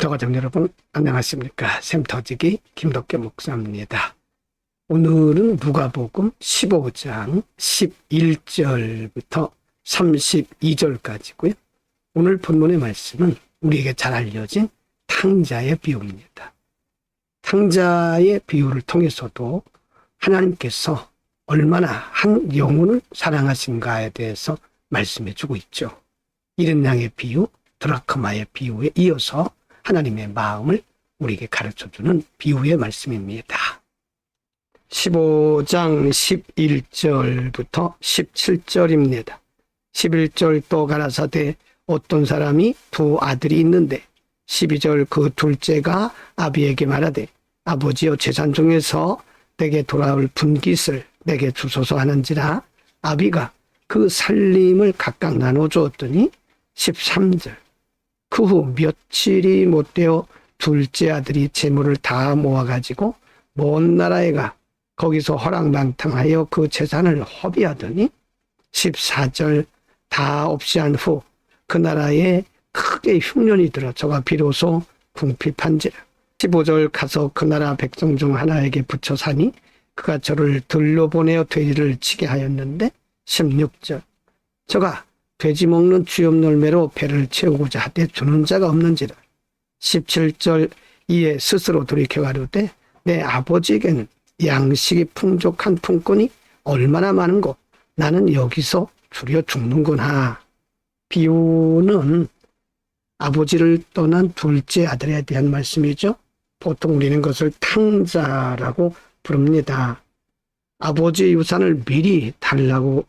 샘터가족 여러분 안녕하십니까. 샘터지기 김덕계 목사입니다. 오늘은 누가복음 15장 11절부터 32절까지고요. 오늘 본문의 말씀은 우리에게 잘 알려진 탕자의 비유입니다. 탕자의 비유를 통해서도 하나님께서 얼마나 한 영혼을 사랑하신가에 대해서 말씀해 주고 있죠. 이른 양의 비유, 드라크마의 비유에 이어서 하나님의 마음을 우리에게 가르쳐주는 비유의 말씀입니다. 15장 11절부터 17절입니다. 11절 또 가라사대 어떤 사람이 두 아들이 있는데 12절 그 둘째가 아비에게 말하되 아버지여 재산 중에서 내게 돌아올 분깃을 내게 주소서 하는지라 아비가 그 살림을 각각 나눠 주었더니 13절 그 후 며칠이 못되어 둘째 아들이 재물을 다 모아가지고 먼 나라에 가 거기서 허랑방탕하여 그 재산을 허비하더니 14절 다 없이 한 후 그 나라에 크게 흉년이 들어 저가 비로소 궁핍한지라 15절 가서 그 나라 백성 중 하나에게 붙여 사니 그가 저를 들로 보내어 돼지를 치게 하였는데 16절 저가 돼지 먹는 쥐업 열매로 배를 채우고자 하되 주는 자가 없는지라 17절 이에 스스로 돌이켜 가로되 내 아버지에게는 양식이 풍족한 품꾼이 얼마나 많은고 나는 여기서 줄여 죽는구나. 비유는 아버지를 떠난 둘째 아들에 대한 말씀이죠. 보통 우리는 그것을 탕자라고 부릅니다. 아버지 유산을 미리 달라고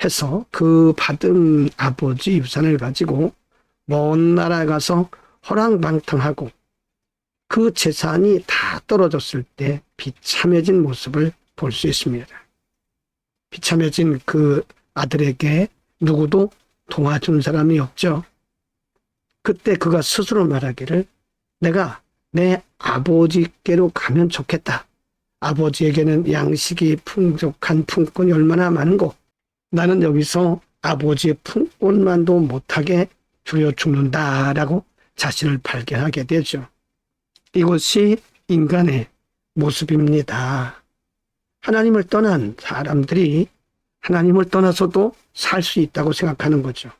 해서 그 받은 아버지 유산을 가지고 먼 나라에 가서 허랑방탕하고 그 재산이 다 떨어졌을 때 비참해진 모습을 볼 수 있습니다. 비참해진 그 아들에게 누구도 도와준 사람이 없죠. 그때 그가 스스로 말하기를 내가 내 아버지께로 가면 좋겠다. 아버지에게는 양식이 풍족한 품꾼이 얼마나 많은고 나는 여기서 아버지의 품꾼만도 못하게 줄여 죽는다라고 자신을 발견하게 되죠. 이것이 인간의 모습입니다. 하나님을 떠난 사람들이 하나님을 떠나서도 살 수 있다고 생각하는 거죠.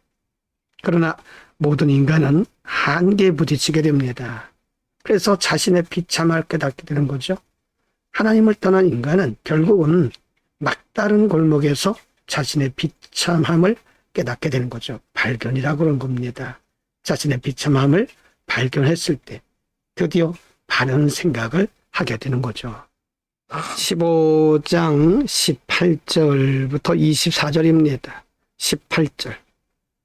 그러나 모든 인간은 한계에 부딪히게 됩니다. 그래서 자신의 비참함을 깨닫게 되는 거죠. 하나님을 떠난 인간은 결국은 막다른 골목에서 자신의 비참함을 깨닫게 되는 거죠. 발견이라고 그런 겁니다. 자신의 비참함을 발견했을 때 드디어 바른 생각을 하게 되는 거죠. 15장 18절부터 24절입니다. 18절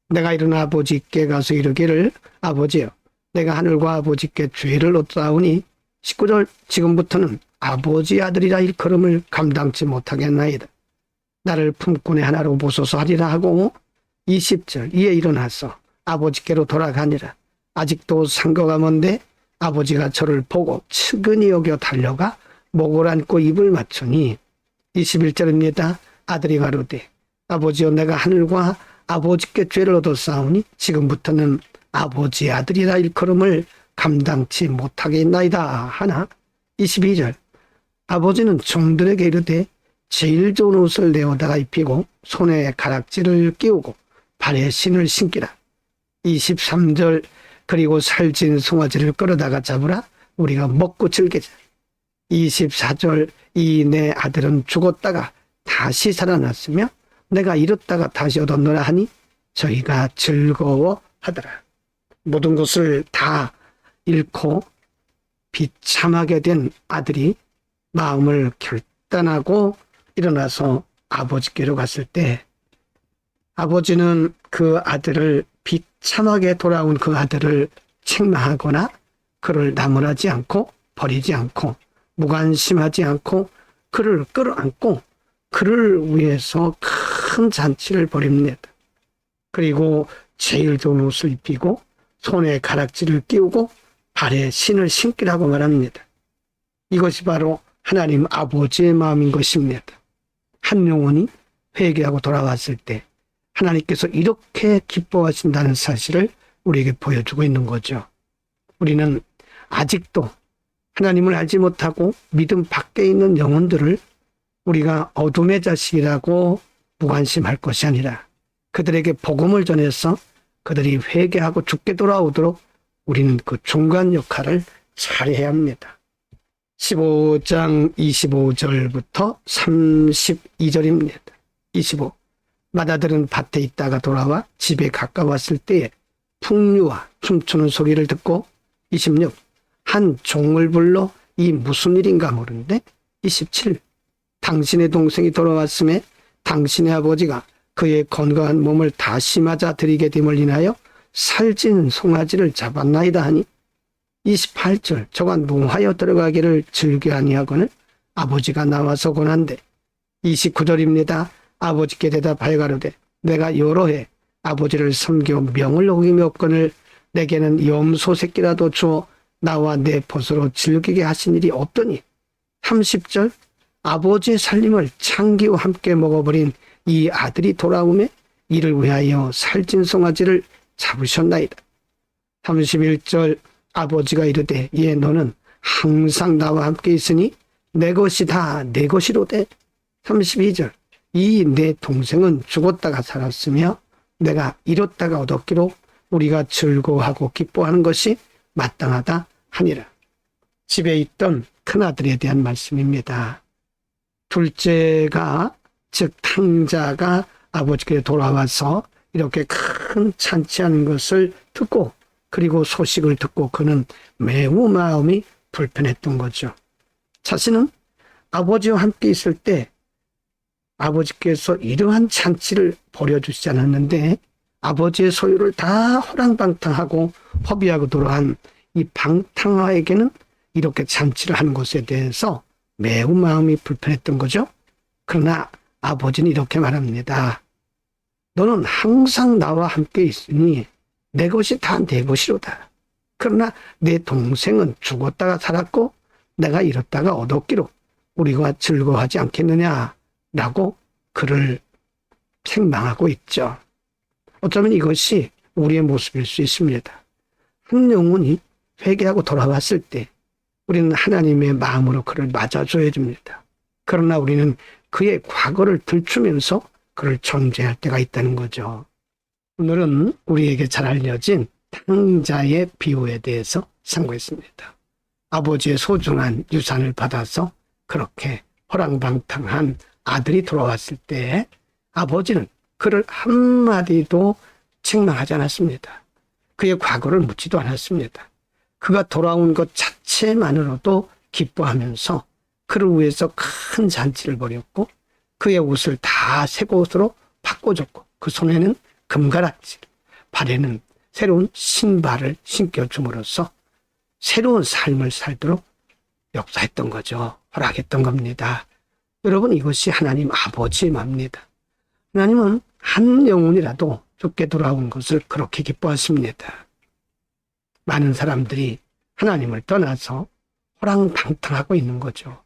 내가 일어나 아버지께 가서 이르기를 아버지여 내가 하늘과 아버지께 죄를 얻사오니 19절 지금부터는 아버지 아들이라 일컬음을 감당치 못하겠나이다. 나를 품꾼의 하나로 보소서 하리라 하고 20절 이에 일어나서 아버지께로 돌아가니라. 아직도 상거가 먼데 아버지가 저를 보고 측은히 여겨 달려가 목을 안고 입을 맞추니 21절입니다. 아들이 가로되 아버지여 내가 하늘과 아버지께 죄를 얻었사오니 지금부터는 아버지 아들이라 일컬음을 감당치 못하겠나이다 하나 22절 아버지는 종들에게 이르되 제일 좋은 옷을 내어다가 입히고 손에 가락지를 끼우고 발에 신을 신기라. 23절 그리고 살찐 송아지를 끌어다가 잡으라 우리가 먹고 즐기자. 24절 이 내 아들은 죽었다가 다시 살아났으며 내가 잃었다가 다시 얻었노라 하니 저희가 즐거워하더라. 모든 것을 다 잃고 비참하게 된 아들이 마음을 결단하고 일어나서 아버지께로 갔을 때 아버지는 그 아들을 비참하게 돌아온 그 아들을 책망하거나 그를 나무라지 않고 버리지 않고 무관심하지 않고 그를 끌어안고 그를 위해서 큰 잔치를 벌입니다. 그리고 제일 좋은 옷을 입히고 손에 가락지를 끼우고 발에 신을 신기라고 말합니다. 이것이 바로 하나님 아버지의 마음인 것입니다. 한 영혼이 회개하고 돌아왔을 때 하나님께서 이렇게 기뻐하신다는 사실을 우리에게 보여주고 있는 거죠. 우리는 아직도 하나님을 알지 못하고 믿음 밖에 있는 영혼들을 우리가 어둠의 자식이라고 무관심할 것이 아니라 그들에게 복음을 전해서 그들이 회개하고 죽게 돌아오도록 우리는 그 중간 역할을 잘해야 합니다. 15장 25절부터 32절입니다. 25. 마다들은 밭에 있다가 돌아와 집에 가까웠을 때에 풍류와 춤추는 소리를 듣고 26. 한 종을 불러 이 무슨 일인가 모르는데 27. 당신의 동생이 돌아왔음에 당신의 아버지가 그의 건강한 몸을 다시 맞아 드리게 됨을 인하여 살찐 송아지를 잡았나이다 하니 28절 저가 노하여 들어가기를 즐겨 아니하거늘 아버지가 나와서 권한대 29절입니다. 아버지께 대답하여 가로되 내가 여러 해 아버지를 섬겨 명을 어기며 없거늘 내게는 염소 새끼라도 주어 나와 내 벗으로 즐기게 하신 일이 없더니 30절 아버지의 살림을 창기와 함께 먹어버린 이 아들이 돌아오매 이를 위하여 살찐 송아지를 잡으셨나이다. 31절 아버지가 이르되 예 너는 항상 나와 함께 있으니 내 것이 다 내 것이로되 32절 이 내 동생은 죽었다가 살았으며 내가 잃었다가 얻었기로 우리가 즐거워하고 기뻐하는 것이 마땅하다 하니라. 집에 있던 큰아들에 대한 말씀입니다. 둘째가 즉 탕자가 아버지께 돌아와서 이렇게 큰 잔치하는 것을 듣고 그리고 소식을 듣고 그는 매우 마음이 불편했던 거죠. 자신은 아버지와 함께 있을 때 아버지께서 이러한 잔치를 벌여주시지 않았는데 아버지의 소유를 다 호랑방탕하고 허비하고 돌아간 이 방탕아에게는 이렇게 잔치를 하는 것에 대해서 매우 마음이 불편했던 거죠. 그러나 아버지는 이렇게 말합니다. 너는 항상 나와 함께 있으니 내 것이 다 내 것이로다. 그러나 내 동생은 죽었다가 살았고 내가 잃었다가 얻었기로 우리가 즐거워하지 않겠느냐라고 그를 책망하고 있죠. 어쩌면 이것이 우리의 모습일 수 있습니다. 한 영혼이 회개하고 돌아왔을 때 우리는 하나님의 마음으로 그를 맞아줘야 됩니다. 그러나 우리는 그의 과거를 들추면서 그를 정죄할 때가 있다는 거죠. 오늘은 우리에게 잘 알려진 탕자의 비유에 대해서 상고했습니다. 아버지의 소중한 유산을 받아서 그렇게 호랑방탕한 아들이 돌아왔을 때 아버지는 그를 한마디도 책망하지 않았습니다. 그의 과거를 묻지도 않았습니다. 그가 돌아온 것 자체만으로도 기뻐하면서 그를 위해서 큰 잔치를 벌였고 그의 옷을 다 새 옷으로 바꿔줬고 그 손에는 금가락질, 발에는 새로운 신발을 신겨줌으로써 새로운 삶을 살도록 역사했던 거죠. 허락했던 겁니다. 여러분 이것이 하나님 아버지의 마음입니다. 하나님은 한 영혼이라도 죽게 돌아온 것을 그렇게 기뻐하십니다. 많은 사람들이 하나님을 떠나서 호랑방탕하고 있는 거죠.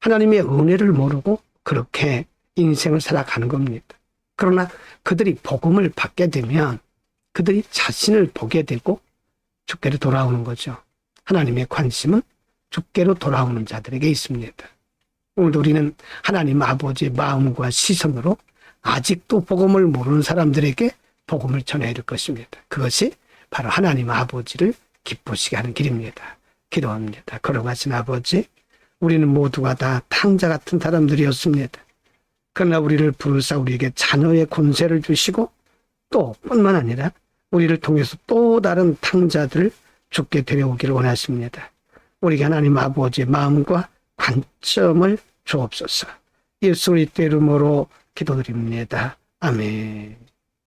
하나님의 은혜를 모르고 그렇게 인생을 살아가는 겁니다. 그러나 그들이 복음을 받게 되면 그들이 자신을 보게 되고 죽게로 돌아오는 거죠. 하나님의 관심은 죽게로 돌아오는 자들에게 있습니다. 오늘도 우리는 하나님 아버지의 마음과 시선으로 아직도 복음을 모르는 사람들에게 복음을 전해야 될 것입니다. 그것이 바로 하나님 아버지를 기쁘시게 하는 길입니다. 기도합니다. 걸어가신 아버지, 우리는 모두가 다 탕자 같은 사람들이었습니다. 그러나 우리를 부르사 우리에게 자녀의 권세를 주시고 또 뿐만 아니라 우리를 통해서 또 다른 탕자들을 죽게 데려오기를 원하십니다. 우리가 하나님 아버지의 마음과 관점을 주옵소서. 예수 그리스도의 이름으로 기도드립니다. 아멘.